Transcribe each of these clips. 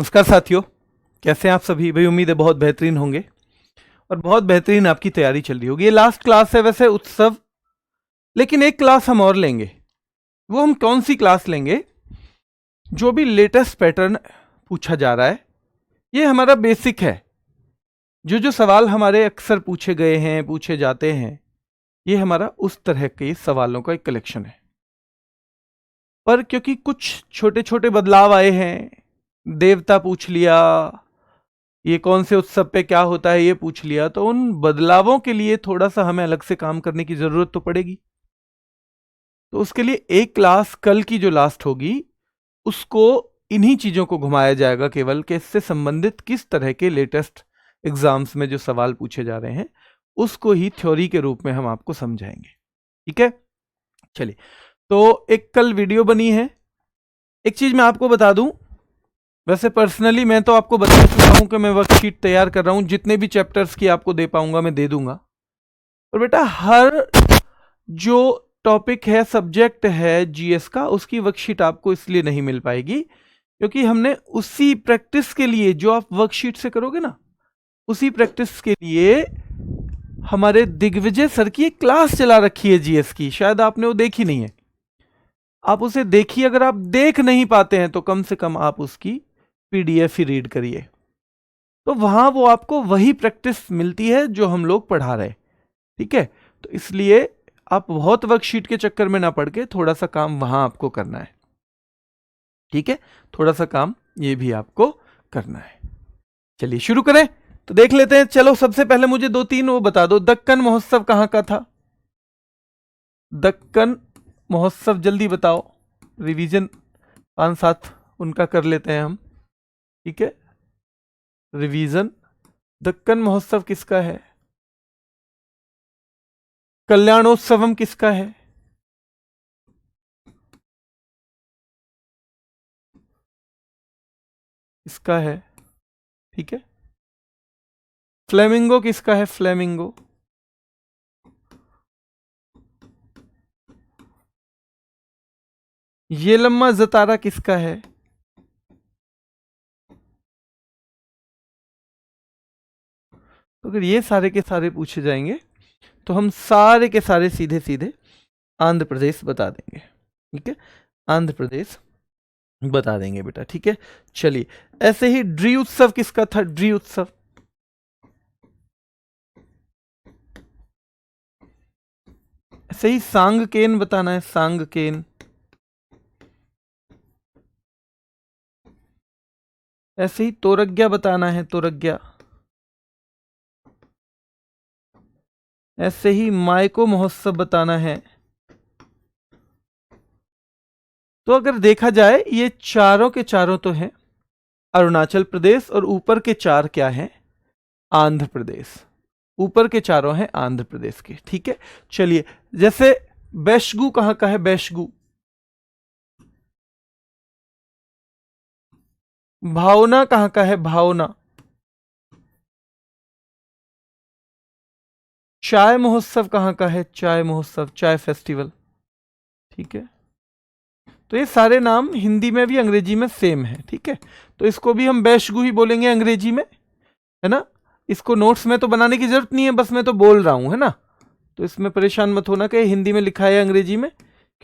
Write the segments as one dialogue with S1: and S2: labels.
S1: नमस्कार साथियों, कैसे हैं आप सभी? भाई उम्मीद है बहुत बेहतरीन होंगे और बहुत बेहतरीन आपकी तैयारी चल रही होगी। ये लास्ट क्लास है वैसे उत्सव, लेकिन एक क्लास हम और लेंगे। वो हम कौन सी क्लास लेंगे? जो भी लेटेस्ट पैटर्न पूछा जा रहा है, ये हमारा बेसिक है। जो जो सवाल हमारे अक्सर पूछे गए हैं, पूछे जाते हैं, ये हमारा उस तरह के सवालों का एक कलेक्शन है। पर क्योंकि कुछ छोटे छोटे बदलाव आए हैं, देवता पूछ लिया, ये कौन से उत्सव पे क्या होता है ये पूछ लिया, तो उन बदलावों के लिए थोड़ा सा हमें अलग से काम करने की जरूरत तो पड़ेगी। तो उसके लिए एक क्लास कल की जो लास्ट होगी, उसको इन्हीं चीजों को घुमाया जाएगा केवल, कि इससे संबंधित किस तरह के लेटेस्ट एग्जाम्स में जो सवाल पूछे जा रहे हैं उसको ही थ्योरी के रूप में हम आपको समझाएंगे। ठीक है, चलिए। तो एक कल वीडियो बनी है। एक चीज मैं आपको बता दूं, वैसे पर्सनली मैं तो आपको बता चुका हूं कि मैं वर्कशीट तैयार कर रहा हूं, जितने भी चैप्टर्स की आपको दे पाऊंगा मैं दे दूंगा। और बेटा हर जो टॉपिक है, सब्जेक्ट है जीएस का, उसकी वर्कशीट आपको इसलिए नहीं मिल पाएगी क्योंकि हमने उसी प्रैक्टिस के लिए, जो आप वर्कशीट से करोगे ना, उसी प्रैक्टिस के लिए हमारे दिग्विजय सर की एक क्लास चला रखी है जीएस की। शायद आपने वो देखी नहीं है, आप उसे देखिए। अगर आप देख नहीं पाते हैं तो कम से कम आप उसकी पीडीएफ ही रीड करिए, तो वहां वो आपको वही प्रैक्टिस मिलती है जो हम लोग पढ़ा रहे। ठीक है, तो इसलिए आप बहुत वर्कशीट के चक्कर में ना पड़ के थोड़ा सा काम वहां आपको करना है। ठीक है, थोड़ा सा काम ये भी आपको करना है। चलिए शुरू करें, तो देख लेते हैं। चलो सबसे पहले मुझे दो तीन वो बता दो, दक्कन महोत्सव कहां का था? दक्कन महोत्सव जल्दी बताओ, रिवीजन 5-7 उनका कर लेते हैं हम। ठीक है, रिवीजन। दक्कन महोत्सव किसका है? कल्याणोत्सवम किसका है? इसका है। ठीक है, फ्लेमिंगो किसका है? फ्लेमिंगो। ये लम्मा जतारा किसका है? तो अगर ये सारे के सारे पूछे जाएंगे तो हम सारे के सारे सीधे सीधे आंध्र प्रदेश बता देंगे। ठीक है, आंध्र प्रदेश बता देंगे बेटा। ठीक है, चलिए। ऐसे ही ड्री उत्सव किसका था? ड्री उत्सव। ऐसे ही सांगकेन बताना है, सांगकेन। ऐसे ही तोरग्या बताना है, तोरग्या। ऐसे ही मायको महोत्सव बताना है। तो अगर देखा जाए ये चारों के चारों तो हैं अरुणाचल प्रदेश, और ऊपर के चार क्या हैं? आंध्र प्रदेश। ऊपर के चारों हैं आंध्र प्रदेश के। ठीक है, चलिए। जैसे बैशगु कहां का है? बैशगु। भावना कहां का है? भावना। चाय महोत्सव कहां का है? चाय महोत्सव, चाय फेस्टिवल। ठीक है, तो ये सारे नाम हिंदी में भी अंग्रेजी में सेम है। ठीक है, तो इसको भी हम बैशगु ही बोलेंगे अंग्रेजी में, है ना। इसको नोट्स में तो बनाने की जरूरत नहीं है, बस मैं तो बोल रहा हूं, है ना। तो इसमें परेशान मत होना कि हिंदी में लिखा है अंग्रेजी में,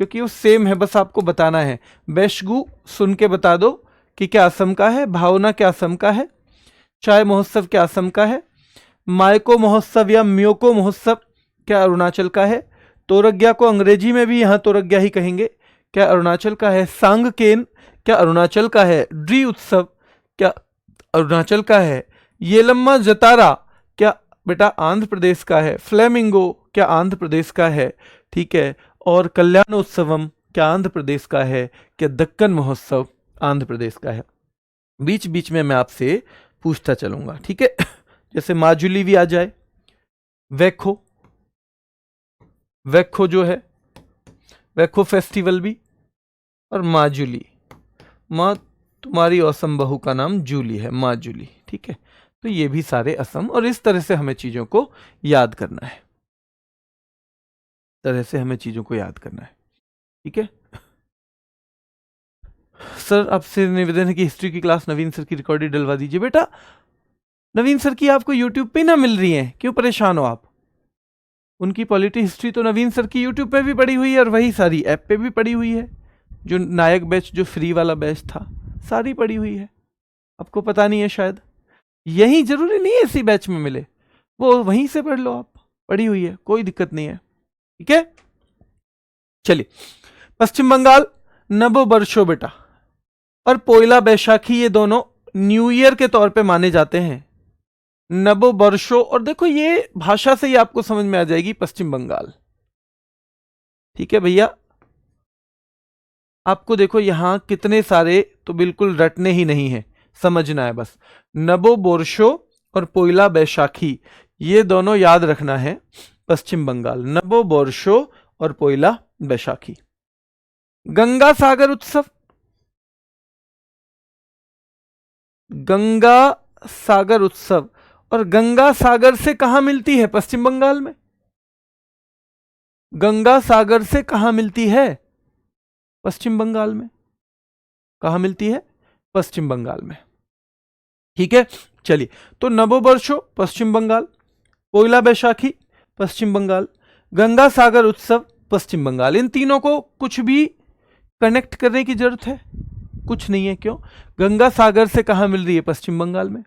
S1: क्योंकि वो सेम है, बस आपको बताना है। बैशगु सुन के बता दो कि क्या असम का है, भावना क्या असम का है, चाय महोत्सव क्या असम का है, मायको महोत्सव या म्योको महोत्सव क्या अरुणाचल का है, तोरग्या को अंग्रेजी में भी यहाँ तोरग्या ही कहेंगे, क्या अरुणाचल का है, सांगकेन क्या अरुणाचल का है, ड्री उत्सव क्या अरुणाचल का है, येलम्मा जतारा क्या बेटा आंध्र प्रदेश का है, फ्लेमिंगो क्या आंध्र प्रदेश का है। ठीक है, और कल्याणोत्सवम क्या आंध्र प्रदेश का है, क्या दक्कन महोत्सव आंध्र प्रदेश का है। बीच बीच में मैं आपसे पूछता चलूंगा। ठीक है, जैसे माजुली भी आ जाए, वैखो, वैखो जो है, वैखो फेस्टिवल भी, और माजुली। माँ तुम्हारी असम बहू का नाम जूली है, माजुली। ठीक है, तो ये भी सारे असम, और इस तरह से हमें चीजों को याद करना है, तरह से हमें चीजों को याद करना है। ठीक है, सर आपसे निवेदन है कि हिस्ट्री की क्लास नवीन सर की रिकॉर्डेड डलवा दीजिए। बेटा नवीन सर की आपको यूट्यूब पे ना मिल रही है, क्यों परेशान हो आप? उनकी पॉलिटी हिस्ट्री तो नवीन सर की यूट्यूब पे भी पड़ी हुई है और वही सारी ऐप पे भी पड़ी हुई है। जो नायक बैच, जो फ्री वाला बैच था, सारी पड़ी हुई है। आपको पता नहीं है शायद, यही जरूरी नहीं है इसी बैच में मिले, वो वहीं से पढ़ लो आप, पड़ी हुई है, कोई दिक्कत नहीं है। ठीक है, चलिए। पश्चिम बंगाल नव वर्षो बेटा और पोइला बैशाखी ये दोनों न्यू ईयर के तौर पे माने जाते हैं। नव वर्षो, और देखो ये भाषा से ही आपको समझ में आ जाएगी पश्चिम बंगाल। ठीक है भैया, आपको देखो यहां कितने सारे तो बिल्कुल रटने ही नहीं है, समझना है बस। नबो बोर्शो और पोइला बैशाखी ये दोनों याद रखना है, पश्चिम बंगाल। नबो बोर्शो और पोइला बैशाखी। गंगा सागर उत्सव, गंगा सागर उत्सव, और गंगा सागर से कहां मिलती है? पश्चिम बंगाल में। गंगा सागर से कहां मिलती है? पश्चिम बंगाल में। कहां मिलती है? पश्चिम बंगाल में। ठीक है, चलिए। तो नववर्षो पश्चिम बंगाल, पोइला बैशाखी पश्चिम बंगाल, गंगा सागर उत्सव पश्चिम बंगाल। इन तीनों को कुछ भी कनेक्ट करने की जरूरत है? कुछ नहीं है। क्यों? गंगा सागर से कहां मिल रही है? पश्चिम बंगाल में।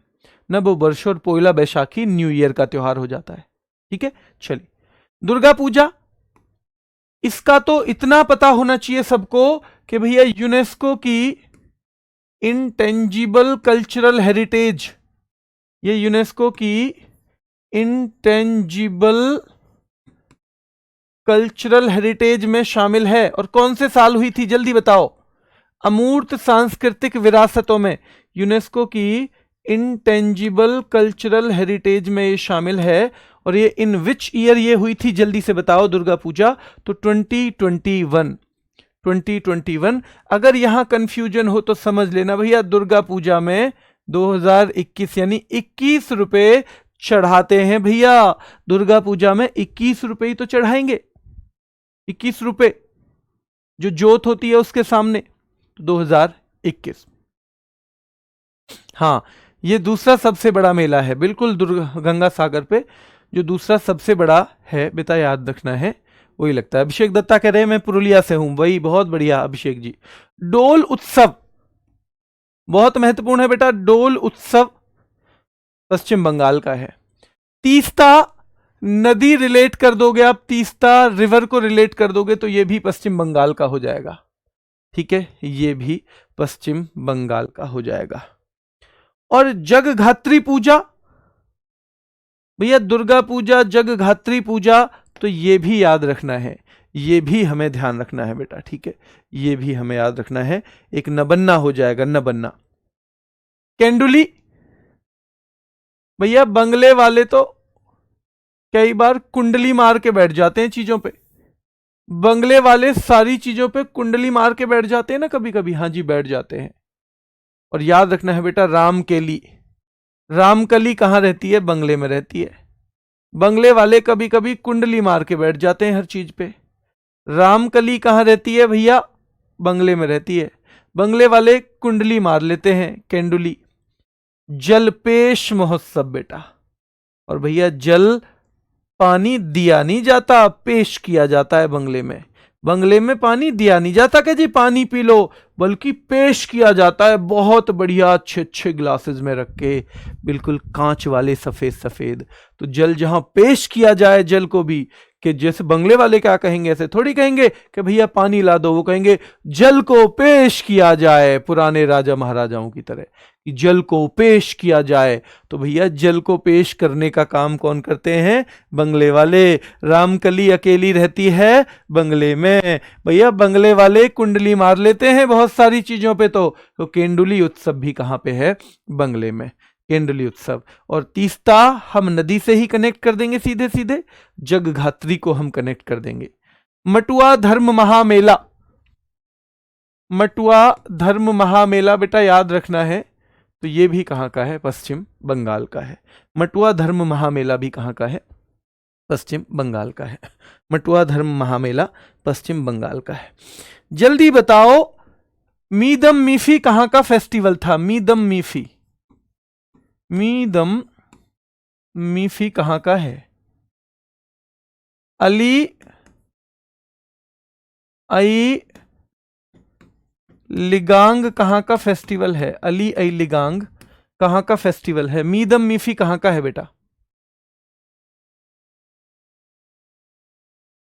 S1: नववर्ष और पोइला बैशाखी न्यू ईयर का त्योहार हो जाता है। ठीक है, चलिए। दुर्गा पूजा, इसका तो इतना पता होना चाहिए सबको कि भैया यूनेस्को की इंटेंजिबल कल्चरल हेरिटेज, ये यूनेस्को की इंटेंजिबल कल्चरल हेरिटेज में शामिल है। और कौन से साल हुई थी जल्दी बताओ? अमूर्त सांस्कृतिक विरासतों में यूनेस्को की इंटेंजिबल कल्चरल हेरिटेज में ये शामिल है। और ये इन विच ईयर ये हुई थी जल्दी से बताओ दुर्गा पूजा? तो 2021। अगर यहां कंफ्यूजन हो तो समझ लेना भैया, दुर्गा पूजा में 2021 यानी 21 रुपए चढ़ाते हैं भैया। दुर्गा पूजा में 21 रुपए ही तो चढ़ाएंगे, 21 रुपए जो जोत होती है उसके सामने। 2021। हाँ, ये दूसरा सबसे बड़ा मेला है, बिल्कुल गंगा सागर पे जो दूसरा सबसे बड़ा है बेटा, याद रखना है, वही लगता है। अभिषेक दत्ता कह रहे हैं मैं पुरुलिया से हूं, वही, बहुत बढ़िया अभिषेक जी। डोल उत्सव बहुत महत्वपूर्ण है बेटा, डोल उत्सव पश्चिम बंगाल का है। तीस्ता नदी रिलेट कर दोगे आप, तीस्ता रिवर को रिलेट कर दोगे तो ये भी पश्चिम बंगाल का हो जाएगा। ठीक है, ये भी पश्चिम बंगाल का हो जाएगा। और जगधात्री पूजा भैया, दुर्गा पूजा, जगधात्री पूजा, तो ये भी याद रखना है, ये भी हमें ध्यान रखना है बेटा। ठीक है, ये भी हमें याद रखना है, एक नबन्ना हो जाएगा, नबन्ना। केंडुली भैया, बंगले वाले तो कई बार कुंडली मार के बैठ जाते हैं चीजों पे, बंगले वाले सारी चीजों पे कुंडली मार के बैठ जाते हैं ना कभी कभी। हाँ जी, बैठ जाते हैं। और याद रखना है बेटा, रामकेली, रामकली कहां रहती है? बंगले में रहती है। बंगले वाले कभी कभी कुंडली मार के बैठ जाते हैं हर चीज पे। रामकली कहां रहती है भैया? बंगले में रहती है। बंगले वाले कुंडली मार लेते हैं, केंडुली। जलपेश महोत्सव बेटा, और भैया जल पानी दिया नहीं जाता, पेश किया जाता है बंगले में। बंगले में पानी दिया नहीं जाता कि जी पानी पी लो, बल्कि पेश किया जाता है बहुत बढ़िया अच्छे अच्छे ग्लासेस में रख के, बिल्कुल कांच वाले सफेद सफेद। तो जल जहां पेश किया जाए, जल को भी, कि जैसे बंगले वाले क्या कहेंगे, ऐसे थोड़ी कहेंगे कि भैया पानी ला दो, वो कहेंगे जल को पेश किया जाए, पुराने राजा महाराजाओं की तरह कि जल को पेश किया जाए। तो भैया जल को पेश करने का काम कौन करते हैं? बंगले वाले। रामकली अकेली रहती है बंगले में, भैया बंगले वाले कुंडली मार लेते हैं बहुत सारी चीजों पे। तो केंडुली उत्सव भी कहां पे है? बंगले में, केंडुली उत्सव। और तीस्ता हम नदी से ही कनेक्ट कर देंगे सीधे सीधे, जगधात्री को हम कनेक्ट कर देंगे। मटुआ धर्म महामेला, मटुआ धर्म महामेला बेटा याद रखना है, तो ये भी कहां का है? पश्चिम बंगाल का है। मटुआ धर्म महामेला भी कहां का है? पश्चिम बंगाल का है। मटुआ धर्म महामेला पश्चिम बंगाल का है। जल्दी बताओ, मीदम मीफी कहां का फेस्टिवल था? मीदम मीफी, मीदम मीफी कहां का है? अली आई लिगांग कहां का फेस्टिवल है? अली आई लिगांग कहां का फेस्टिवल है? मीदम मीफी कहां का है बेटा?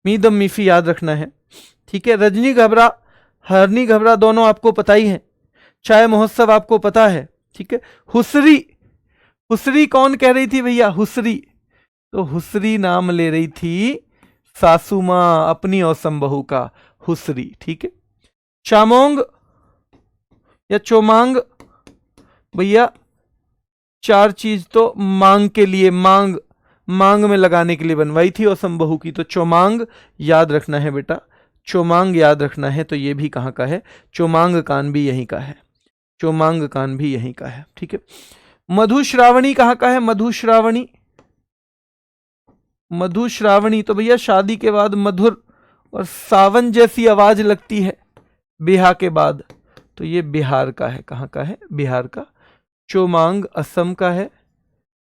S1: मीदम मीफी याद रखना है, ठीक है। रजनी घबरा, हरनी घबरा दोनों आपको पता ही है। चाय महोत्सव आपको पता है, ठीक है। हुसरी, हुसरी कौन कह रही थी भैया? हुसरी, तो हुसरी नाम ले रही थी सासू मां अपनी औसम बहू का, हुसरी, ठीक है। चामोंग या चोमांग, भैया चार चीज तो मांग के लिए, मांग मांग में लगाने के लिए बनवाई थी औसम बहू की, तो चोमांग याद रखना है बेटा, चोमांग याद रखना है। तो ये भी कहां का है? चोमांग कान भी यहीं का है, चोमांग कान भी यहीं का है, ठीक है। मधुश्रावणी कहां का है? मधुश्रावणी, मधुश्रावणी तो भैया शादी के बाद मधुर और सावन जैसी आवाज लगती है बिहार के बाद, तो ये बिहार का है। कहां का है? बिहार का। चोमांग असम का है।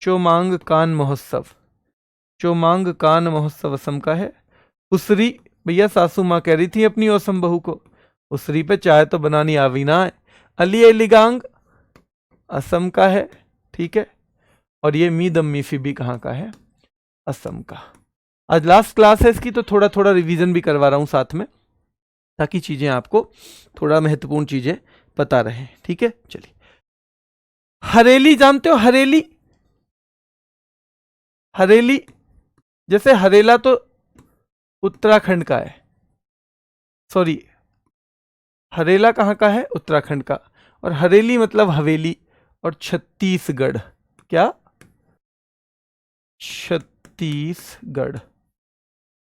S1: चोमांग कान महोत्सव, चोमांग कान महोत्सव असम का है। हुसरी भैया सासू मां कह रही थी अपनी औसम बहू को, हुसरी पे चाय तो बनानी आवी ना है। अली एलिगांग असम का है, ठीक है। और ये मीदम मीफी भी कहां का है? असम का। आज लास्ट क्लास है इसकी, तो थोड़ा थोड़ा रिवीजन भी करवा रहा हूं साथ में, ताकि चीजें आपको थोड़ा महत्वपूर्ण चीजें पता रहे, ठीक है। चलिए, हरेली जानते हो? हरेली, हरेली जैसे हरेला तो उत्तराखंड का है, सॉरी हरेला कहां का है? उत्तराखंड का। और हरेली मतलब हवेली, और छत्तीसगढ़, क्या? छत्तीसगढ़।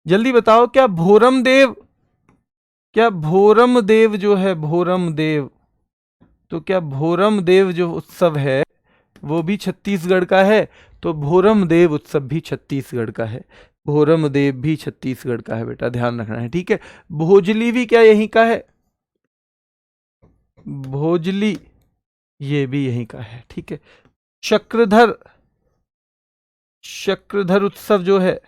S1: जल्दी बताओ, क्या भोरम देव, क्या भोरम देव जो है, भोरम देव, तो क्या भोरम देव जो उत्सव है वो भी छत्तीसगढ़ का है? तो भोरम देव उत्सव भी छत्तीसगढ़ का है, भोरम देव भी छत्तीसगढ़ का है बेटा, ध्यान रखना है, ठीक है। भोजली भी क्या यहीं का है? भोजली ये भी यहीं का है, ठीक है। चक्रधर, चक्रधर उत्सव जो है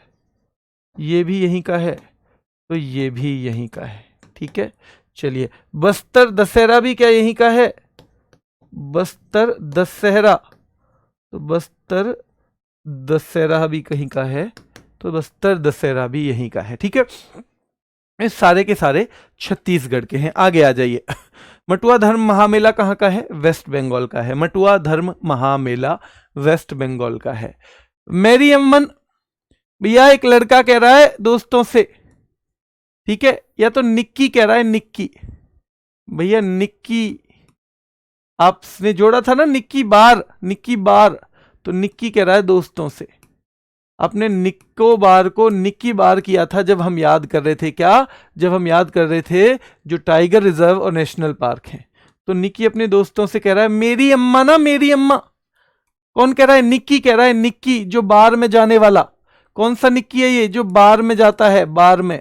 S1: ये भी यहीं का है, तो ये भी यहीं का है, ठीक है। चलिए, बस्तर दशहरा भी क्या यहीं का है? बस्तर दशहरा, तो बस्तर दशहरा भी कहीं का है, तो बस्तर दशहरा भी यहीं का है, ठीक है। ये सारे के सारे छत्तीसगढ़ के हैं। आगे आ जाइए। मटुआ धर्म महामेला कहाँ का है? वेस्ट बंगाल का है। मटुआ धर्म महामेला वेस्ट बंगाल का है। मेरी अम्मन भैया एक लड़का कह रहा है दोस्तों से, ठीक है, या तो निक्की कह रहा है, निक्की भैया, निक्की आपने जोड़ा था ना, निक्की बार, निक्की बार, तो निक्की कह रहा है दोस्तों से। आपने निक्को बार को निक्की बार किया था जब हम याद कर रहे थे, क्या? जब हम याद कर रहे थे जो टाइगर रिजर्व और नेशनल पार्क हैं। तो निक्की अपने दोस्तों से कह रहा है मेरी अम्मा ना, मेरी अम्मा। कौन कह रहा है? निक्की कह रहा है, निक्की जो बार में जाने वाला। कौन सा निक्की है ये? जो बार में जाता है, बार में,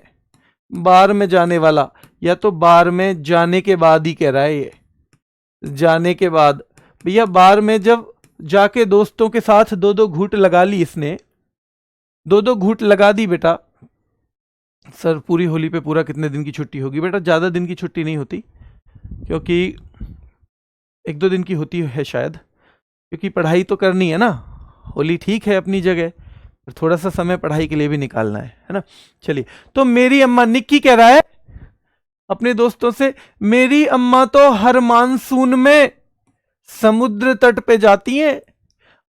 S1: बार में जाने वाला, या तो बार में जाने के बाद ही कह रहा है ये, जाने के बाद। भैया बार में जब जाके दोस्तों के साथ दो दो घूंट लगा ली इसने, दो दो घूंट लगा दी बेटा। सर पूरी होली पे पूरा कितने दिन की छुट्टी होगी? बेटा ज्यादा दिन की छुट्टी नहीं होती, क्योंकि एक दो दिन की होती है शायद, क्योंकि पढ़ाई तो करनी है ना। होली ठीक है अपनी जगह, पर थोड़ा सा समय पढ़ाई के लिए भी निकालना है ना। चलिए, तो मेरी अम्मा, निक्की कह रहा है अपने दोस्तों से, मेरी अम्मा तो हर मानसून में समुद्र तट पे जाती हैं,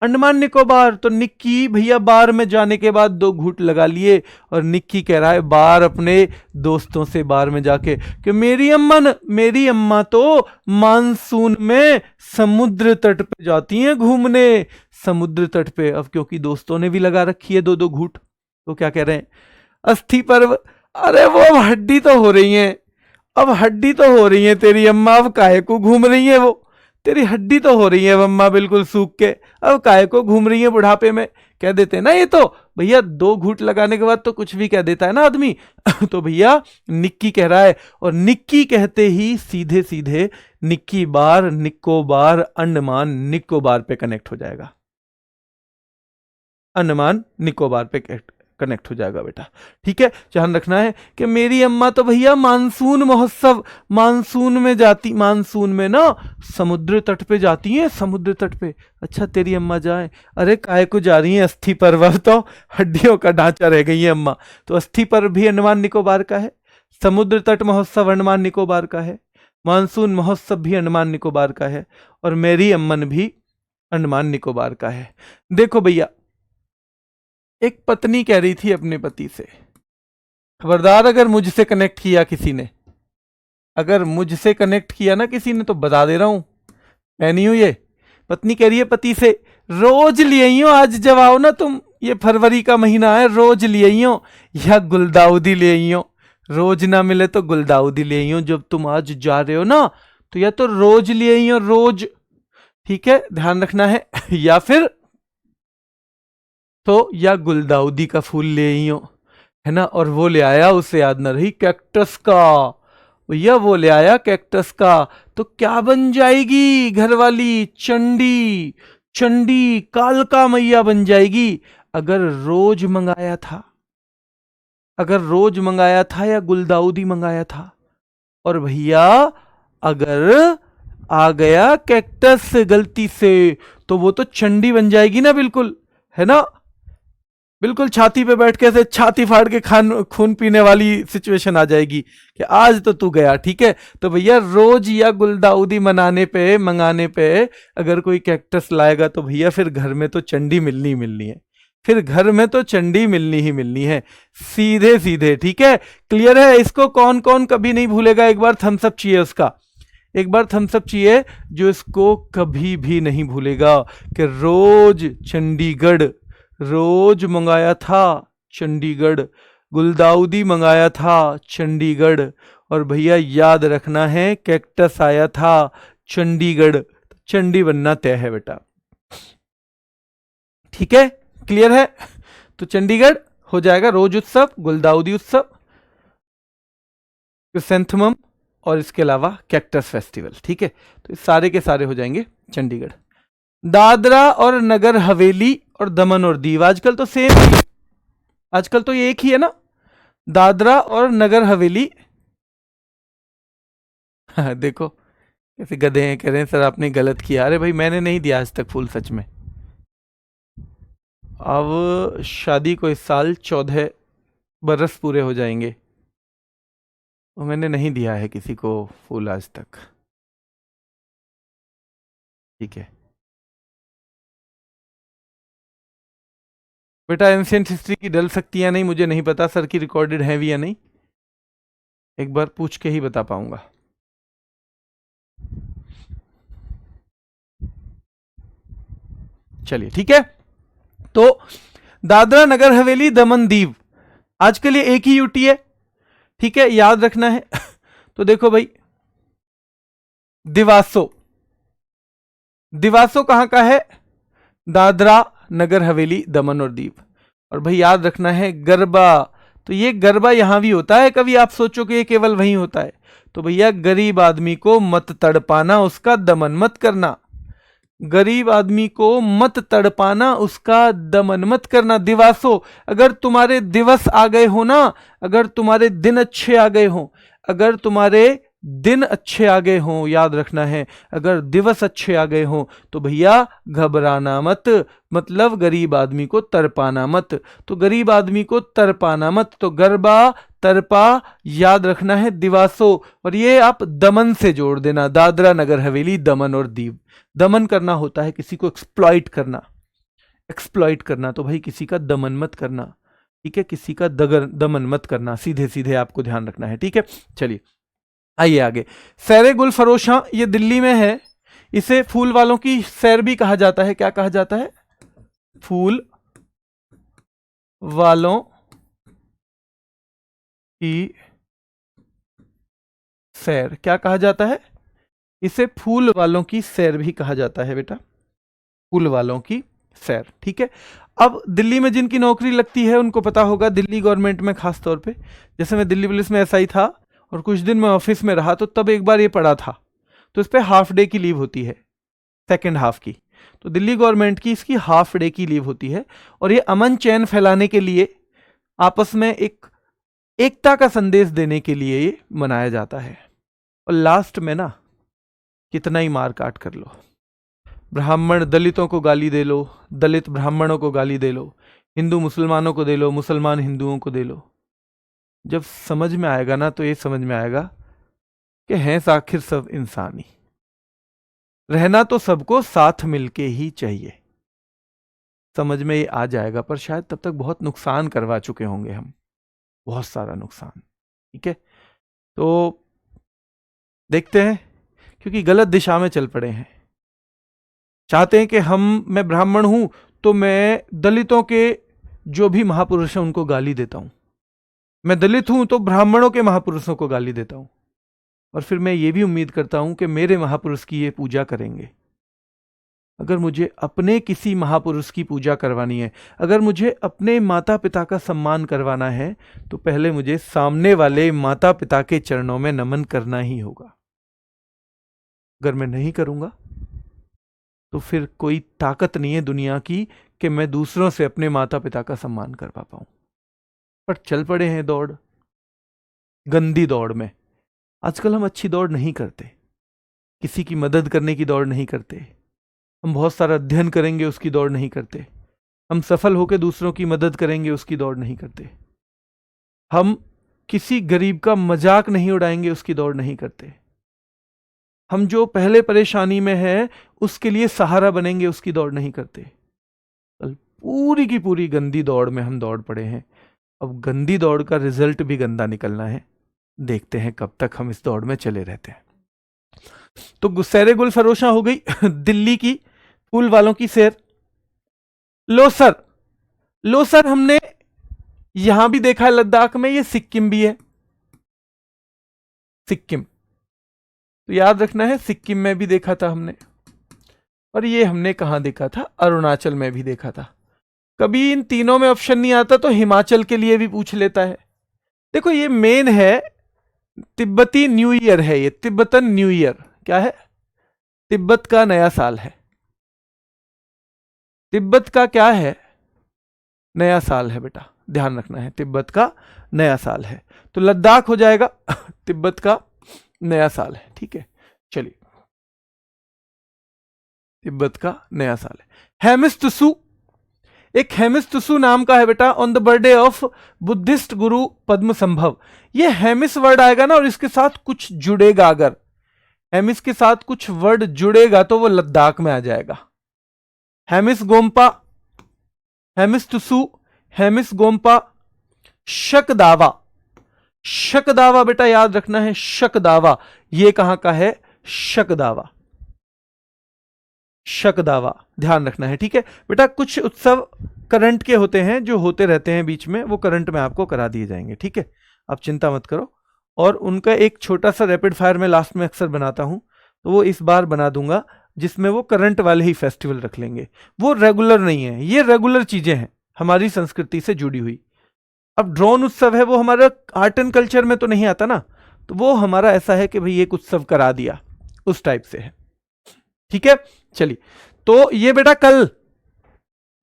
S1: अंडमान निकोबार। तो निक्की भैया बार में जाने के बाद दो घूंट लगा लिए, और निक्की कह रहा है बार अपने दोस्तों से, बार में जाके, कि मेरी अम्मा मेरी अम्मा तो मानसून में समुद्र तट पे जाती हैं घूमने, समुद्र तट पे। अब क्योंकि दोस्तों ने भी लगा रखी है दो दो घूंट, तो क्या कह रहे हैं? अस्थि पर्व, अरे वो अब हड्डी तो हो रही है, अब हड्डी तो हो रही है तेरी अम्मा, अब काहे को घूम रही है वो, तेरी हड्डी तो हो रही है अम्मा बिल्कुल सूख के, अब काहे को घूम रही है बुढ़ापे में। कह देते ना ये तो भैया 2 घूंट लगाने के बाद तो कुछ भी कह देता है ना आदमी। तो भैया निक्की कह रहा है, और निक्की कहते ही सीधे सीधे निक्की बार निकोबार अंडमान निकोबार पे कनेक्ट हो जाएगा, अंडमान निकोबार पे कनेक्ट हो जाएगा बेटा। ठीक है, ध्यान रखना है कि मेरी अम्मा तो भैया मानसून महोत्सव, मानसून में जाती, मानसून में ना समुद्र तट पे जाती हैं, समुद्र तट पे। अच्छा तेरी अम्मा जाए, अरे काय को जा रही है, अस्थि पर्व तो हड्डियों का ढांचा रह गई है अम्मा। तो अस्थि पर्व भी अंडमान निकोबार का है, समुद्र तट महोत्सव अंडमान निकोबार का है, मानसून महोत्सव भी अंडमान निकोबार का है, और मेरी अम्मन भी अंडमान निकोबार का है। देखो भैया, एक पत्नी कह रही थी अपने पति से, खबरदार अगर मुझसे कनेक्ट किया किसी ने, अगर मुझसे कनेक्ट किया ना किसी ने, तो बता दे रहा हूं मैं नहीं हूं ये। पत्नी कह रही है पति से, रोज ले आई हो, आज जब आओ ना तुम, ये फरवरी का महीना है, रोज ले आई हो, या गुलदाउदी ले आई हो, रोज ना मिले तो गुलदाउदी ले आई हो, जब तुम आज जा रहे हो ना तो या तो रोज ले आई हो, रोज। ठीक है, ध्यान रखना है। या फिर तो या गुलदाउदी का फूल ले आई हो, है ना। और वो ले आया, उसे याद न रही, कैक्टस का, भैया वो ले आया कैक्टस का। तो क्या बन जाएगी घरवाली, चंडी, चंडी कालका मैया बन जाएगी। अगर रोज मंगाया था, अगर रोज मंगाया था या गुलदाउदी मंगाया था, और भैया अगर आ गया कैक्टस गलती से, तो वो तो चंडी बन जाएगी ना, बिल्कुल, है ना। बिल्कुल छाती पे बैठ के ऐसे छाती फाड़ के खून पीने वाली सिचुएशन आ जाएगी कि आज तो तू गया। ठीक है, तो भैया रोज या गुलदाउदी मंगाने पे अगर कोई कैक्टस लाएगा तो भैया फिर घर में तो चंडी मिलनी ही मिलनी है, फिर घर में तो चंडी मिलनी ही मिलनी है, सीधे सीधे। ठीक है, क्लियर है। इसको कौन कौन कभी नहीं भूलेगा, एक बार थम्सअप चाहिए उसका, एक बार थम्सअप चाहिए जो इसको कभी भी नहीं भूलेगा कि रोज चंडीगढ़, रोज मंगाया था चंडीगढ़, गुलदाउदी मंगाया था चंडीगढ़, और भैया याद रखना है कैक्टस आया था चंडीगढ़। चंडी बनना तय है बेटा। ठीक है, क्लियर है। तो चंडीगढ़ हो जाएगा रोज उत्सव, गुलदाउदी उत्सव, क्रिसेंथमम, और इसके अलावा कैक्टस फेस्टिवल। ठीक है, तो सारे के सारे हो जाएंगे चंडीगढ़। दादरा और नगर हवेली और दमन और दीव, आजकल तो सेम ही, आजकल तो ये एक ही है ना, दादरा और नगर हवेली। देखो कैसे गधे हैं, कह रहे हैं सर आपने गलत किया। अरे भाई मैंने नहीं दिया आज तक फूल, सच में। अब शादी को इस साल 14 बरस पूरे हो जाएंगे, तो मैंने नहीं दिया है किसी को फूल आज तक। ठीक है बेटा, एंशिएंट हिस्ट्री की डल सकती है नहीं, मुझे नहीं पता सर की रिकॉर्डेड है भी या नहीं, एक बार पूछ के ही बता पाऊंगा। चलिए ठीक है, तो दादरा नगर हवेली दमन दीव आज के लिए एक ही यूटी है। ठीक है, याद रखना है। तो देखो भाई, दिवासो, दिवासो कहां का है, दादरा नगर हवेली दमन और दीव। और भाई याद रखना है गरबा, तो ये गरबा यहां भी होता है, कभी आप सोचो कि ये केवल वहीं होता है। तो भैया गरीब आदमी को मत तड़पाना, उसका दमन मत करना, गरीब आदमी को मत तड़पाना, उसका दमन मत करना। दिवासो, अगर तुम्हारे दिवस आ गए हो ना, अगर तुम्हारे दिन अच्छे आ गए हो, अगर तुम्हारे दिन अच्छे आ गए हों, याद रखना है, अगर दिवस अच्छे आ गए हों, तो भैया घबराना मत, मतलब गरीब आदमी को तरपाना मत। तो गरीब आदमी को तरपाना मत, तो गरबा, तरपा, याद रखना है दिवासो, और ये आप दमन से जोड़ देना, दादरा नगर हवेली दमन और दीव। दमन करना होता है किसी को एक्सप्लॉइट करना, एक्सप्लॉइट करना, तो भाई किसी का दमन मत करना। ठीक है, किसी का दमन मत करना, सीधे सीधे आपको ध्यान रखना है। ठीक है, चलिए आइए आगे। सैरे गुल फरोशा, ये दिल्ली में है, इसे फूल वालों की सैर भी कहा जाता है। क्या कहा जाता है, फूल वालों की सैर, क्या कहा जाता है, इसे फूल वालों की सैर भी कहा जाता है बेटा, फूल वालों की सैर। ठीक है, अब दिल्ली में जिनकी नौकरी लगती है उनको पता होगा, दिल्ली गवर्नमेंट में खास तौर पे, जैसे मैं दिल्ली पुलिस में एसआई था और कुछ दिन मैं ऑफिस में रहा, तो तब एक बार ये पढ़ा था, तो इस पर हाफ डे की लीव होती है, सेकेंड हाफ की। तो दिल्ली गवर्नमेंट की इसकी हाफ डे की लीव होती है, और ये अमन चैन फैलाने के लिए, आपस में एक एकता का संदेश देने के लिए ये मनाया जाता है। और लास्ट में ना कितना ही मार काट कर लो, ब्राह्मण दलितों को गाली दे लो, दलित ब्राह्मणों को गाली दे लो, हिंदू मुसलमानों को दे लो, मुसलमान हिंदुओं को दे लो, जब समझ में आएगा ना तो ये समझ में आएगा कि हैं आखिर सब इंसान ही, रहना तो सबको साथ मिलके ही चाहिए। समझ में ये आ जाएगा, पर शायद तब तक बहुत नुकसान करवा चुके होंगे हम, बहुत सारा नुकसान। ठीक है, तो देखते हैं, क्योंकि गलत दिशा में चल पड़े हैं। चाहते हैं कि मैं ब्राह्मण हूं तो मैं दलितों के जो भी महापुरुष हैं उनको गाली देता हूं, मैं दलित हूं तो ब्राह्मणों के महापुरुषों को गाली देता हूं, और फिर मैं ये भी उम्मीद करता हूं कि मेरे महापुरुष की ये पूजा करेंगे। अगर मुझे अपने किसी महापुरुष की पूजा करवानी है, अगर मुझे अपने माता पिता का सम्मान करवाना है, तो पहले मुझे सामने वाले माता पिता के चरणों में नमन करना ही होगा। अगर मैं नहीं करूंगा तो फिर कोई ताकत नहीं है दुनिया की कि मैं दूसरों से अपने माता पिता का सम्मान करवा पाऊं। पर चल पड़े हैं दौड़, गंदी दौड़ में। आजकल हम अच्छी दौड़ नहीं करते, किसी की मदद करने की दौड़ नहीं करते, हम बहुत सारा अध्ययन करेंगे उसकी दौड़ नहीं करते, हम सफल होकर दूसरों की मदद करेंगे उसकी दौड़ नहीं करते, हम किसी गरीब का मजाक नहीं उड़ाएंगे उसकी दौड़ नहीं करते, हम जो पहले परेशानी में है उसके लिए सहारा बनेंगे उसकी दौड़ नहीं करते। कल पूरी की पूरी गंदी दौड़ में हम दौड़ पड़े हैं। अब गंदी दौड़ का रिजल्ट भी गंदा निकलना है, देखते हैं कब तक हम इस दौड़ में चले रहते हैं। तो सैरे गुल फरोशा हो गई दिल्ली की फूल वालों की सैर। लोसर, लोसर हमने यहां भी देखा है लद्दाख में, ये सिक्किम भी है, सिक्किम तो याद रखना है, सिक्किम में भी देखा था हमने, और ये हमने कहां देखा था, अरुणाचल में भी देखा था। कभी इन तीनों में ऑप्शन नहीं आता तो हिमाचल के लिए भी पूछ लेता है। देखो ये मेन है, तिब्बती न्यू ईयर है, ये तिब्बतन न्यू ईयर क्या है, तिब्बत का नया साल है। तिब्बत का क्या है, नया साल है बेटा, ध्यान रखना है, तिब्बत का नया साल है। तो लद्दाख हो जाएगा तिब्बत का नया साल है। ठीक है, चलिए, तिब्बत का नया साल है। हेमिस्तुसु, एक हेमिस्तुसु नाम का है बेटा, on the birthday of Buddhist गुरु पद्म संभव। ये हेमिस वर्ड आएगा ना और इसके साथ कुछ जुड़ेगा, अगर हेमिस के साथ कुछ वर्ड जुड़ेगा तो वो लद्दाख में आ जाएगा। हेमिस गोम्पा, हेमिस्तुसु, हेमिस गोम्पा, शकदावा, शकदावा बेटा याद रखना है, शकदावा ये कहां का है, शकदावा, शकदावा ध्यान रखना है। ठीक है बेटा, कुछ उत्सव करंट के होते हैं जो होते रहते हैं बीच में, वो करंट में आपको करा दिए जाएंगे। ठीक है, आप चिंता मत करो, और उनका एक छोटा सा रैपिड फायर में लास्ट में अक्सर बनाता हूं, तो वो इस बार बना दूंगा जिसमें वो करंट वाले ही फेस्टिवल रख लेंगे, वो रेगुलर नहीं है, ये रेगुलर चीजें हैं हमारी संस्कृति से जुड़ी हुई। अब ड्रोन उत्सव है, वो हमारा आर्ट एंड कल्चर में तो नहीं आता ना, तो वो हमारा ऐसा है कि भाई एक उत्सव करा दिया, उस टाइप से है। ठीक है, चलिए, तो ये बेटा कल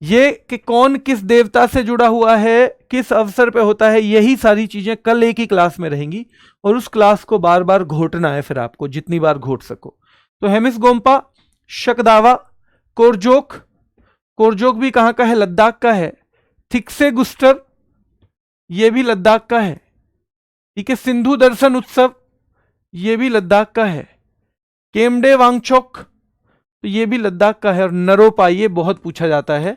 S1: ये कि कौन किस देवता से जुड़ा हुआ है, किस अवसर पे होता है, यही सारी चीजें कल एक ही क्लास में रहेंगी, और उस क्लास को बार बार घोटना है फिर आपको, जितनी बार घोट सको। तो हेमिस गोम्पा, शकदावा, कोरजोक, कोरजोक भी कहां का है, लद्दाख का है। थिक्से गुस्टर, ये भी लद्दाख का है। ठीक है, सिंधु दर्शन उत्सव, ये भी लद्दाख का है। केमडे वांगचोक, तो ये भी लद्दाख का है। और नरोपा, ये बहुत पूछा जाता है,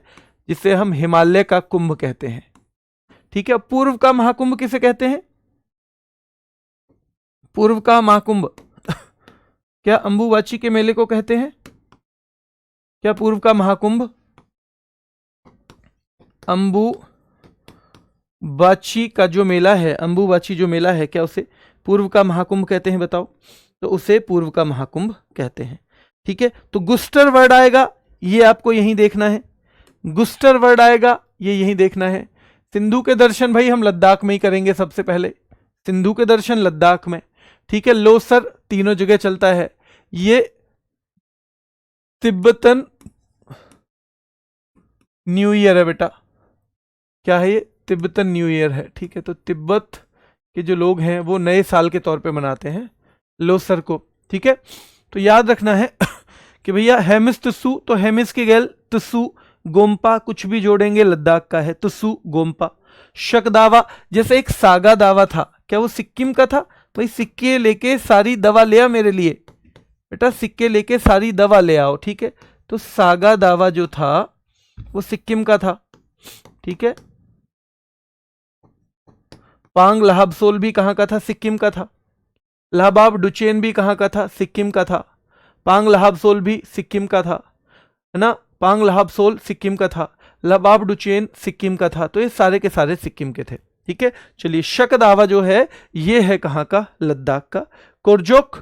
S1: जिसे हम हिमालय का कुंभ कहते हैं। ठीक है, पूर्व का महाकुंभ किसे कहते हैं, पूर्व का महाकुंभ क्या अंबुबाची के मेले को कहते हैं, क्या पूर्व का महाकुंभ अंबुबाची का जो मेला है, अंबुबाची जो मेला है, क्या उसे पूर्व का महाकुंभ कहते हैं, बताओ। तो उसे पूर्व का महाकुंभ कहते हैं। ठीक है, तो गुस्टर वर्ड आएगा, ये आपको यहीं देखना है। गुस्टर वर्ड आएगा, ये यहीं देखना है। सिंधु के दर्शन भाई हम लद्दाख में ही करेंगे सबसे पहले, सिंधु के दर्शन लद्दाख में। ठीक है, लोसर तीनों जगह चलता है। ये तिब्बतन न्यू ईयर है बेटा, क्या है ये? तिब्बतन न्यू ईयर है। ठीक है, तो तिब्बत के जो लोग हैं वो नए साल के तौर पे मनाते हैं लोसर को। ठीक है, तो याद रखना है कि भैया हेमिस तुसु, तो हेमिस के गैल तुसु गोम्पा, कुछ भी जोड़ेंगे लद्दाख का है, तुसु गोम्पा। शक दावा, जैसे एक सागा दावा था, क्या वो सिक्किम का था? भाई सिक्के लेके सारी दवा ले आ मेरे लिए, बेटा सिक्के लेके सारी दवा ले आओ। ठीक है, तो सागा दावा जो था वो सिक्किम का था। ठीक है, पांग लहाबसोल भी कहां का था? सिक्किम का था। लहाबाब डुचेन भी कहां का था? सिक्किम का था। पांग लहाबसोल भी सिक्किम का था, है ना? पांग लहाबसोल सिक्किम का था, लबाब डुचेन सिक्किम का था, तो ये सारे के सारे सिक्किम के थे। ठीक है, चलिए शक दावा जो है ये है कहां का? लद्दाख का। कोरजोक,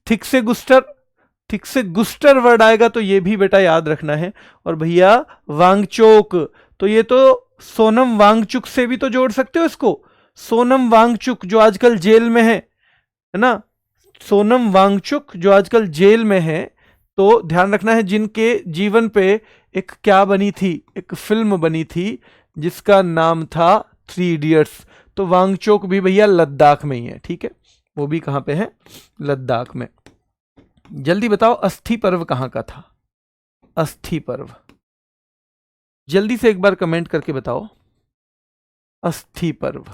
S1: थिक से गुस्टर, ठीक से गुस्टर वर्ड आएगा तो ये भी बेटा याद रखना है। और भैया वांगचोक, तो ये तो सोनम वांगचुक से भी तो जोड़ सकते हो इसको। सोनम वांगचुक जो आजकल जेल में है ना, सोनम वांगचुक जो आजकल जेल में है, तो ध्यान रखना है जिनके जीवन पे एक क्या बनी थी? एक फिल्म बनी थी जिसका नाम था 3 इडियट्स। तो वांगचोक भी भैया लद्दाख में ही है। ठीक है, वो भी कहां पे है? लद्दाख में। जल्दी बताओ अस्थि पर्व कहां का था? अस्थि पर्व जल्दी से एक बार कमेंट करके बताओ। अस्थि पर्व,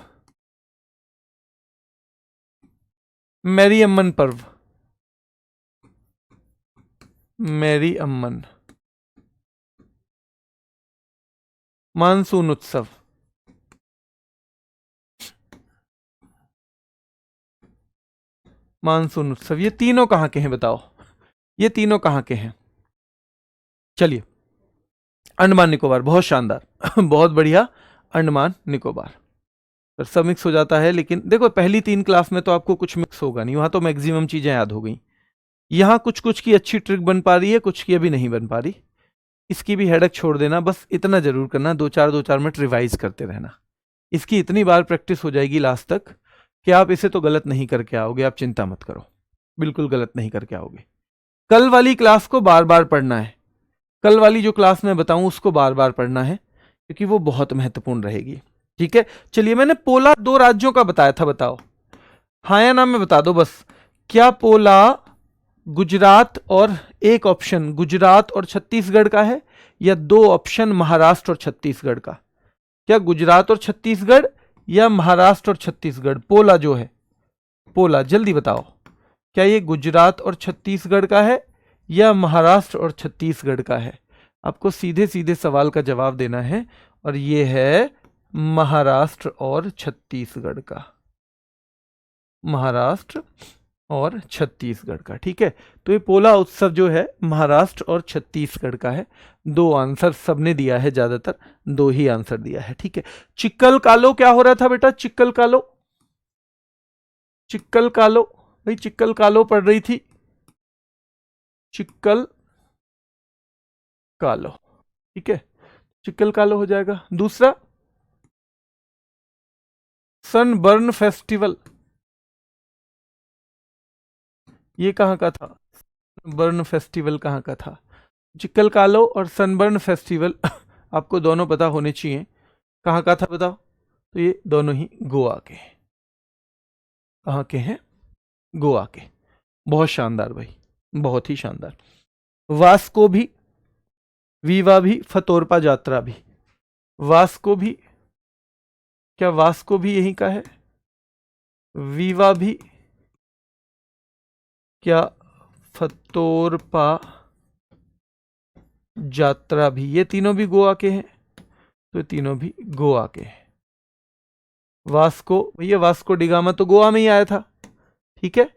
S1: मैरी अम्मन पर्व, मैरी अम्मन, मानसून उत्सव, मानसून उत्सव, ये तीनों कहां के हैं बताओ? ये तीनों कहां के हैं? चलिए, अंडमान निकोबार, बहुत शानदार बहुत बढ़िया, अंडमान निकोबार। पर सब मिक्स हो जाता है, लेकिन देखो पहली 3 क्लास में तो आपको कुछ मिक्स होगा नहीं, वहां तो मैक्सिमम चीजें याद हो गई। यहां कुछ कुछ की अच्छी ट्रिक बन पा रही है, कुछ की अभी नहीं बन पा रही। इसकी भी हेडक छोड़ देना, बस इतना जरूर करना, 2-4 मिनट रिवाइज करते रहना। इसकी इतनी बार प्रैक्टिस हो जाएगी लास्ट तक कि आप इसे तो गलत नहीं करके आओगे, आप चिंता मत करो, बिल्कुल गलत नहीं करके आओगे। कल वाली क्लास को बार बार पढ़ना है, कल वाली जो क्लास मैं बताऊं उसको बार बार पढ़ना है, क्योंकि वो बहुत महत्वपूर्ण रहेगी। ठीक है, चलिए मैंने पोला 2 राज्यों का बताया था, बताओ हाँ या ना में बता दो बस। क्या पोला गुजरात और एक ऑप्शन गुजरात और छत्तीसगढ़ का है, या 2 ऑप्शन महाराष्ट्र और छत्तीसगढ़ का? क्या गुजरात और छत्तीसगढ़ या महाराष्ट्र और छत्तीसगढ़? पोला जो है, पोला जल्दी बताओ, क्या ये गुजरात और छत्तीसगढ़ का है या महाराष्ट्र और छत्तीसगढ़ का है? आपको सीधे सीधे सवाल का जवाब देना है, और ये है महाराष्ट्र और छत्तीसगढ़ का, महाराष्ट्र और छत्तीसगढ़ का। ठीक है, तो ये पोला उत्सव जो है महाराष्ट्र और छत्तीसगढ़ का है। 2 आंसर सबने दिया है, ज्यादातर 2 ही आंसर दिया है। ठीक है, चिक्कल कालो क्या हो रहा था बेटा? चिक्कल कालो, चिक्कल कालो भाई, चिक्कल कालो पढ़ रही थी, चिक्कल कालो। ठीक है, चिक्कल कालो हो जाएगा। दूसरा सनबर्न फेस्टिवल, ये कहां का था? बर्न फेस्टिवल कहां का था? चिक्कल कालो और सनबर्न फेस्टिवल आपको दोनों पता होने चाहिए, कहां का था बताओ? तो ये दोनों ही गोवा के। कहां के हैं? गोवा के। बहुत शानदार भाई, बहुत ही शानदार। वास्को भी, वीवा भी, फतोरपा यात्रा भी। वास्को भी, क्या वास्को भी यहीं का है? वीवा भी, क्या फतोरपा यात्रा भी, ये तीनों भी गोवा के हैं, तो ये तीनों भी गोवा के हैं। वास्को भैया, वास्को डिगामा तो गोवा में ही आया था। ठीक है,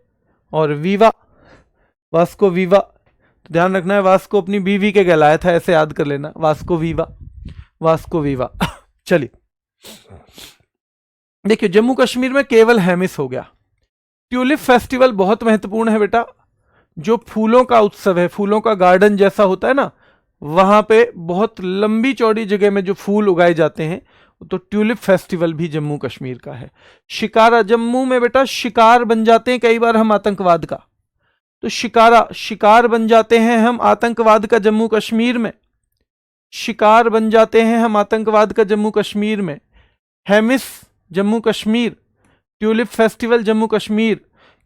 S1: और वीवा, वास्को वीवा, तो ध्यान रखना है वास्को अपनी बीवी के कहलाया था, ऐसे याद कर लेना, वास्को वीवा, वास्को वीवा। चलिए देखिए, जम्मू कश्मीर में केवल हेमिस हो गया। ट्यूलिप फेस्टिवल बहुत महत्वपूर्ण है बेटा। जो फूलों का उत्सव है, फूलों का गार्डन जैसा होता है ना, वहां पे बहुत लंबी चौड़ी जगह में जो फूल उगाए जाते हैं, तो ट्यूलिप फेस्टिवल भी जम्मू कश्मीर का है। शिकारा, जम्मू में बेटा शिकार बन जाते हैं कई बार हम आतंकवाद का, तो शिकार बन जाते हैं हम आतंकवाद का जम्मू कश्मीर में, शिकार बन जाते हैं हम आतंकवाद का जम्मू कश्मीर में। Hemis Jammu Kashmir, tulip festival Jammu Kashmir.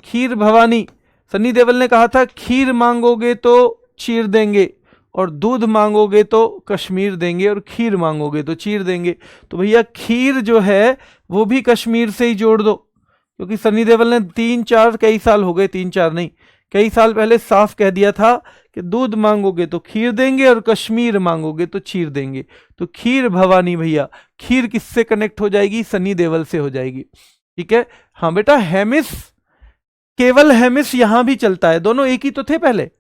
S1: खीर भवानी, सनी देओल ने कहा था खीर मांगोगे तो चीर देंगे, और दूध मांगोगे तो कश्मीर देंगे, और खीर मांगोगे तो चीर देंगे। तो भैया खीर जो है वो भी कश्मीर से ही जोड़ दो, क्योंकि सनी देओल ने कई साल हो गए, 3-4 नहीं, कई साल पहले साफ कह दिया था कि दूध मांगोगे तो खीर देंगे और कश्मीर मांगोगे तो चीर देंगे। तो खीर भवानी भैया, खीर किससे कनेक्ट हो जाएगी? सनी देओल से हो जाएगी। ठीक है। हाँ बेटा, हेमिस, केवल हेमिस यहां भी चलता है, दोनों एक ही तो थे पहले।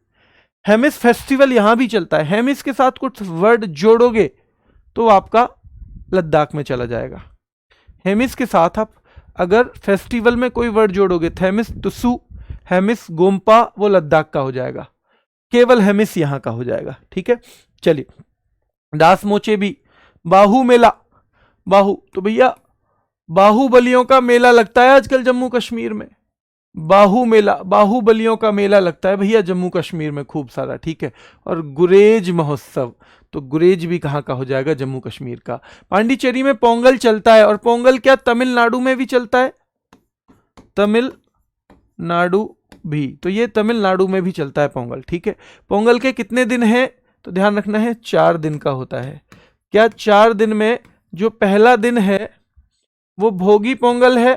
S1: हेमिस फेस्टिवल यहां भी चलता है, हेमिस के साथ कुछ वर्ड जोड़ोगे तो आपका लद्दाख में चला जाएगा। हेमिस के साथ आप अगर फेस्टिवल में कोई वर्ड जोड़ोगे, थेमिस तुसु, हेमिस गोम्पा, वो लद्दाख का हो जाएगा, केवल हेमिस यहां का हो जाएगा। ठीक है, चलिए। दास मोचे भी, बाहू मेला, बाहू तो भैया बाहुबलियों का मेला लगता है आजकल जम्मू कश्मीर में, बाहू मेला, बाहुबलियों का मेला लगता है भैया जम्मू कश्मीर में खूब सारा। ठीक है। और गुरेज महोत्सव, तो गुरेज भी कहाँ का हो जाएगा? जम्मू कश्मीर का। पांडिचेरी में पोंगल चलता है, और पोंगल क्या तमिलनाडु में भी चलता है? तमिलनाडु भी, तो ये तमिलनाडु में भी चलता है पोंगल। ठीक है। पोंगल के कितने दिन हैं? तो ध्यान रखना है 4 दिन का होता है। क्या 4 दिन में जो पहला दिन है वो भोगी पोंगल है,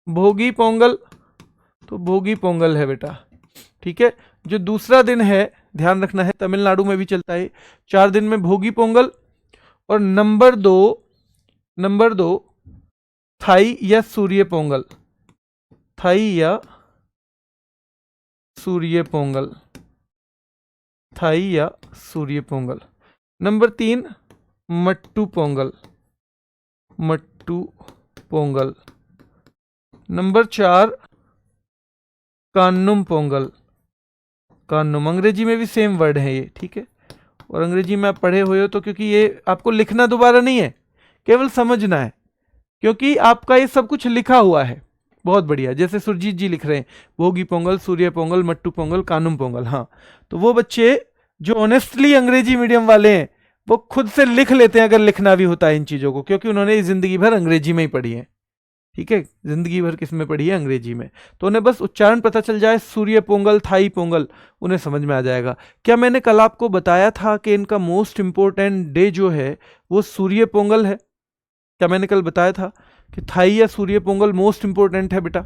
S1: भोगी पोंगल, तो भोगी पोंगल है बेटा। ठीक है। जो दूसरा दिन है, ध्यान रखना है, तमिलनाडु में भी चलता है 4 दिन में भोगी पोंगल। और नंबर दो थाई या सूर्य पोंगल, थाई या सूर्य पोंगल, थाई या सूर्य पोंगल। नंबर 3 मट्टू पोंगल, मट्टू पोंगल। नंबर 4 कान्नुम पोंगल, कान्नुम, अंग्रेजी में भी सेम वर्ड है ये। ठीक है। और अंग्रेजी में आप पढ़े हुए हो तो, क्योंकि ये आपको लिखना दोबारा नहीं है, केवल समझना है, क्योंकि आपका ये सब कुछ लिखा हुआ है। बहुत बढ़िया, जैसे सुरजीत जी लिख रहे हैं भोगी पोंगल, सूर्य पोंगल, मट्टू पोंगल, कानुम पोंगल। हाँ, तो वो बच्चे जो ऑनेस्टली अंग्रेजी मीडियम वाले हैं वो खुद से लिख लेते हैं अगर लिखना भी होता है इन चीज़ों को, क्योंकि उन्होंने जिंदगी भर अंग्रेजी में ही पढ़ी है। ठीक है, जिंदगी भर किस में पढ़ी है? अंग्रेजी में। तो उन्हें बस उच्चारण पता चल जाए, सूर्य पोंगल, थाई पोंगल, उन्हें समझ में आ जाएगा। क्या मैंने कल आपको बताया था कि इनका मोस्ट इंपॉर्टेंट डे जो है वो सूर्य पोंगल है? क्या मैंने कल बताया था कि थाई या सूर्य पोंगल मोस्ट इंपॉर्टेंट है बेटा?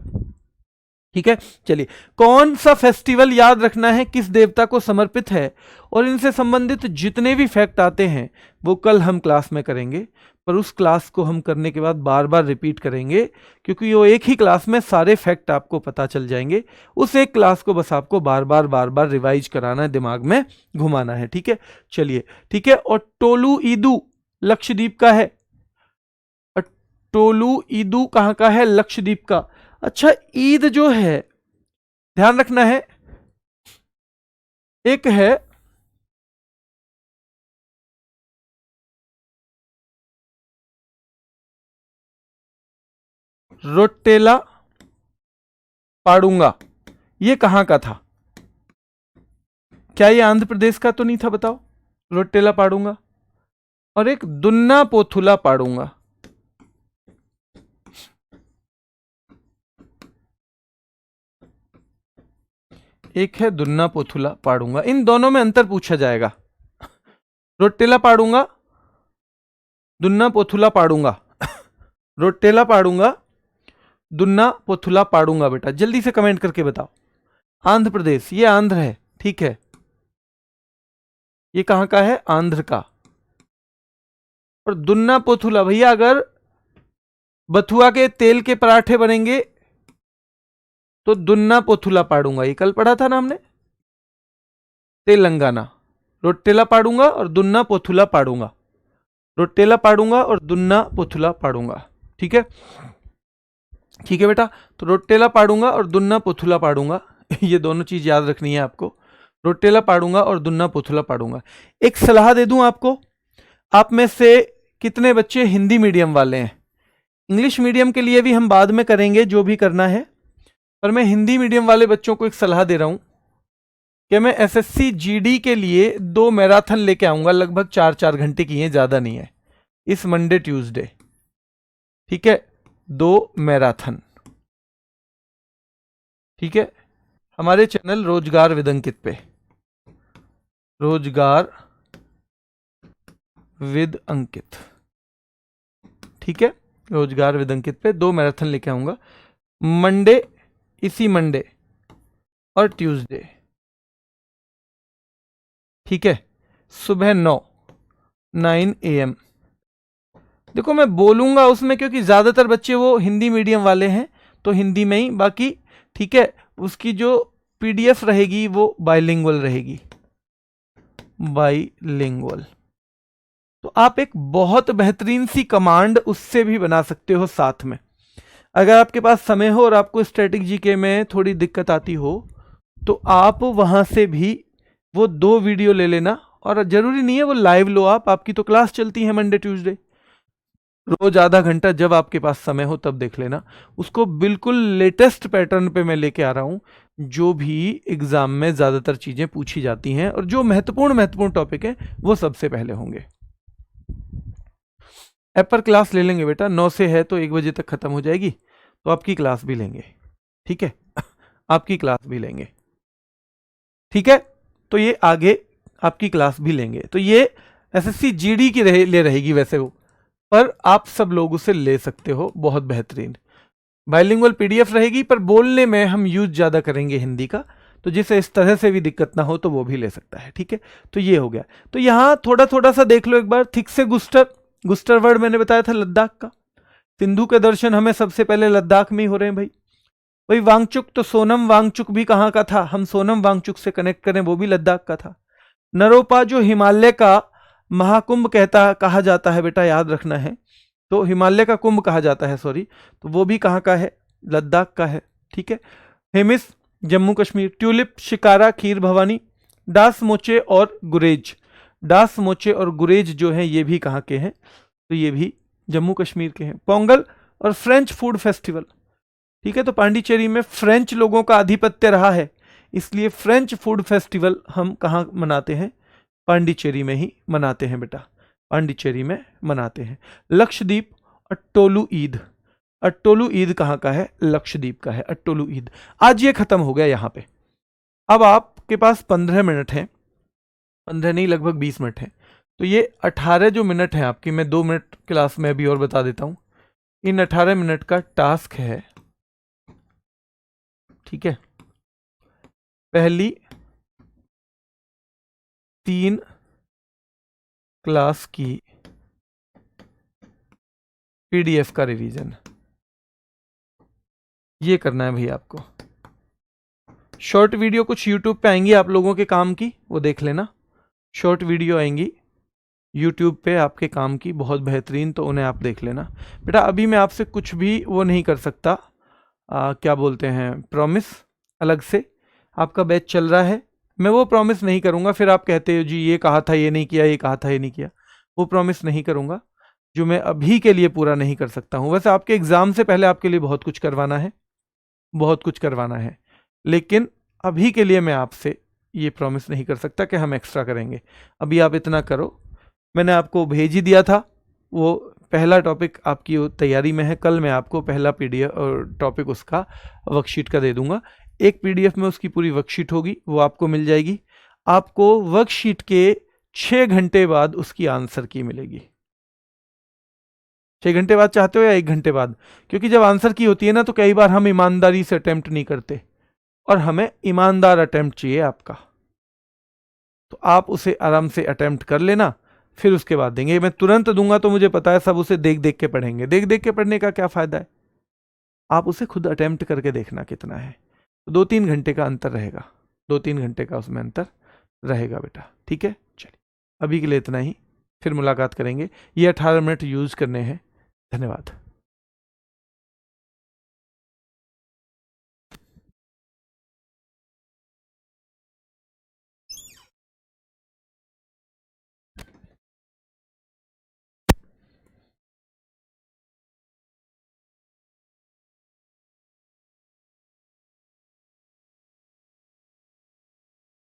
S1: ठीक है। चलिए, कौन सा फेस्टिवल याद रखना है किस देवता को समर्पित है, और इनसे संबंधित जितने भी फैक्ट आते हैं वो कल हम क्लास में करेंगे, पर उस क्लास को हम करने के बाद बार बार रिपीट करेंगे, क्योंकि वो एक ही क्लास में सारे फैक्ट आपको पता चल जाएंगे। उस एक क्लास को बस आपको बार बार रिवाइज कराना है, दिमाग में घुमाना है। ठीक है, चलिए, ठीक है। और टोलू ईदू लक्षद्वीप का है, टोलू ईदू कहां का है? लक्षद्वीप का। अच्छा, ईद जो है ध्यान रखना है, एक है रोटेला पाडूंगा, ये कहां का था? क्या ये आंध्र प्रदेश का तो नहीं था? बताओ। रोटेला पाडूंगा। और एक दुन्ना पोथुला पाडूंगा, एक है दुन्ना पोथुला पाडूंगा। इन दोनों में अंतर पूछा जाएगा। रोटेला पाडूंगा, दुन्ना पोथुला पाडूंगा, रोटेला पाडूंगा, दुन्ना पोथुला पाडूंगा। बेटा जल्दी से कमेंट करके बताओ। आंध्र प्रदेश, ये आंध्र है। ठीक है, ये कहां का है? आंध्र का। और दुन्ना पोथुला भैया, अगर बथुआ के तेल के पराठे बनेंगे तो दुन्ना पोथुला पाडूंगा, ये कल पढ़ा था ना हमने, तेलंगाना। रोटेला पाडूंगा और दुन्ना पोथुला पाडूंगा, रोटेला पाडूंगा और दुन्ना पोथुला पाडूंगा। ठीक है, ठीक है बेटा, तो रोटेला पाड़ूंगा और दुन्ना पुथुला पाड़ूंगा ये दोनों चीज याद रखनी है आपको, रोटेला पाड़ूंगा और दुन्ना पुथुला पाड़ूंगा। एक सलाह दे दूं आपको, आप में से कितने बच्चे हिंदी मीडियम वाले हैं? इंग्लिश मीडियम के लिए भी हम बाद में करेंगे जो भी करना है, पर मैं हिंदी मीडियम वाले बच्चों को एक सलाह दे रहा हूं कि मैं एसएससी जीडी के लिए 2 मैराथन लेके आऊंगा, लगभग 4-4 घंटे की है, ज्यादा नहीं है, इस मंडे ट्यूसडे। ठीक है, 2 मैराथन। ठीक है, हमारे चैनल रोजगार विद अंकित पे, रोजगार विद अंकित, ठीक है, रोजगार विद अंकित पे 2 मैराथन लेके आऊंगा, मंडे, इसी मंडे और ट्यूसडे। ठीक है, सुबह 9 AM। देखो मैं बोलूंगा उसमें, क्योंकि ज्यादातर बच्चे वो हिंदी मीडियम वाले हैं तो हिंदी में ही, बाकी ठीक है, उसकी जो पीडीएफ रहेगी वो बाइलिंगुअल रहेगी, बाइलिंगुअल। तो आप एक बहुत बेहतरीन सी कमांड उससे भी बना सकते हो साथ में, अगर आपके पास समय हो और आपको स्टैटिक जीके में थोड़ी दिक्कत आती हो तो आप वहां से भी वो 2 वीडियो ले लेना, और जरूरी नहीं है वो लाइव लो आप, आपकी तो क्लास चलती है मंडे ट्यूसडे, रोज आधा घंटा जब आपके पास समय हो तब देख लेना उसको। बिल्कुल लेटेस्ट पैटर्न पे मैं लेके आ रहा हूं, जो भी एग्जाम में ज्यादातर चीजें पूछी जाती हैं और जो महत्वपूर्ण टॉपिक है वो सबसे पहले होंगे। ऐप पर क्लास ले लेंगे बेटा, 9 से है तो 1 बजे तक खत्म हो जाएगी, तो आपकी क्लास भी लेंगे। ठीक है आपकी क्लास भी लेंगे। ठीक है, तो ये आगे आपकी क्लास भी लेंगे, तो ये एसएससी जीडी की ले रहेगी वैसे वो, पर आप सब लोग उसे ले सकते हो, बहुत बेहतरीन बाइलिंगुअल पीडीएफ रहेगी, पर बोलने में हम यूज ज्यादा करेंगे हिंदी का, तो जिसे इस तरह से भी दिक्कत ना हो तो वो भी ले सकता है। ठीक है, तो ये हो गया। तो यहां थोड़ा सा देख लो एक बार, थिक से गुस्टर वर्ड मैंने बताया था लद्दाख का, सिंधु के दर्शन हमें सबसे पहले लद्दाख में ही हो रहे हैं भाई। वही वांगचुक, तो सोनम वांगचुक भी कहां का था, हम सोनम वांगचुक से कनेक्ट करें, वो भी लद्दाख का था। नरोपा जो हिमालय का महाकुंभ कहा जाता है बेटा, याद रखना है, तो हिमालय का कुंभ कहा जाता है, सॉरी, तो वो भी कहां का है, लद्दाख का है। ठीक है, हेमिस जम्मू कश्मीर, ट्यूलिप शिकारा खीर भवानी, डास मोचे और गुरेज, डास मोचे और गुरेज जो है ये भी कहां के हैं, तो ये भी जम्मू कश्मीर के हैं। पोंगल और फ्रेंच फूड फेस्टिवल, ठीक है, तो पांडिचेरी में फ्रेंच लोगों का आधिपत्य रहा है, इसलिए फ्रेंच फूड फेस्टिवल हम कहां मनाते हैं, पांडिचेरी में ही मनाते हैं बेटा, पांडिचेरी में मनाते हैं। लक्षद्वीप अट्टोलू ईद, अट्टोलू ईद कहां का है, लक्षद्वीप का है अट्टोलू ईद। आज ये खत्म हो गया यहां पे। अब आपके पास 15 मिनट है, 15 नहीं लगभग 20 मिनट है, तो ये 18 जो मिनट है आपकी, मैं 2 मिनट क्लास में अभी और बता देता हूं, इन 18 मिनट का टास्क है, ठीक है, पहली 3 क्लास की पीडीएफ का रिवीजन, ये करना है भाई आपको। शॉर्ट वीडियो कुछ यूट्यूब पे आएंगी आप लोगों के काम की, वो देख लेना, शॉर्ट वीडियो आएंगी यूट्यूब पे आपके काम की, बहुत बेहतरीन, तो उन्हें आप देख लेना बेटा। अभी मैं आपसे कुछ भी वो नहीं कर सकता, क्या बोलते हैं, प्रॉमिस अलग से, आपका बैच चल रहा है, मैं वो प्रॉमिस नहीं करूंगा, फिर आप कहते हो जी ये कहा था ये नहीं किया, ये कहा था ये नहीं किया, वो प्रॉमिस नहीं करूंगा जो मैं अभी के लिए पूरा नहीं कर सकता हूं। वैसे आपके एग्जाम से पहले आपके लिए बहुत कुछ करवाना है, बहुत कुछ करवाना है, लेकिन अभी के लिए मैं आपसे ये प्रॉमिस नहीं कर सकता कि हम एक्स्ट्रा करेंगे। अभी आप इतना करो, मैंने आपको भेज ही दिया था, वो पहला टॉपिक आपकी तैयारी में है, कल मैं आपको पहला पीडीएफ और टॉपिक उसका वर्कशीट का दे दूंगा, एक पीडीएफ में उसकी पूरी वर्कशीट होगी, वो आपको मिल जाएगी। आपको वर्कशीट के 6 घंटे बाद उसकी आंसर की मिलेगी। 6 घंटे बाद चाहते हो या 1 घंटे बाद, क्योंकि जब आंसर की होती है ना तो कई बार हम ईमानदारी से अटेम्प्ट नहीं करते, और हमें ईमानदार अटेम्प्ट चाहिए आपका, तो आप उसे आराम से अटेम्प्ट कर लेना, फिर उसके बाद देंगे। मैं तुरंत दूंगा तो मुझे पता है सब उसे देख देख के पढ़ेंगे, देख देख के पढ़ने का क्या फायदा है, आप उसे खुद अटेम्प्ट करके देखना कितना है, तो 2-3 घंटे का अंतर रहेगा, 2-3 घंटे का उसमें अंतर रहेगा बेटा। ठीक है, चलिए अभी के लिए इतना ही, फिर मुलाकात करेंगे। ये 18 मिनट यूज करने हैं। धन्यवाद।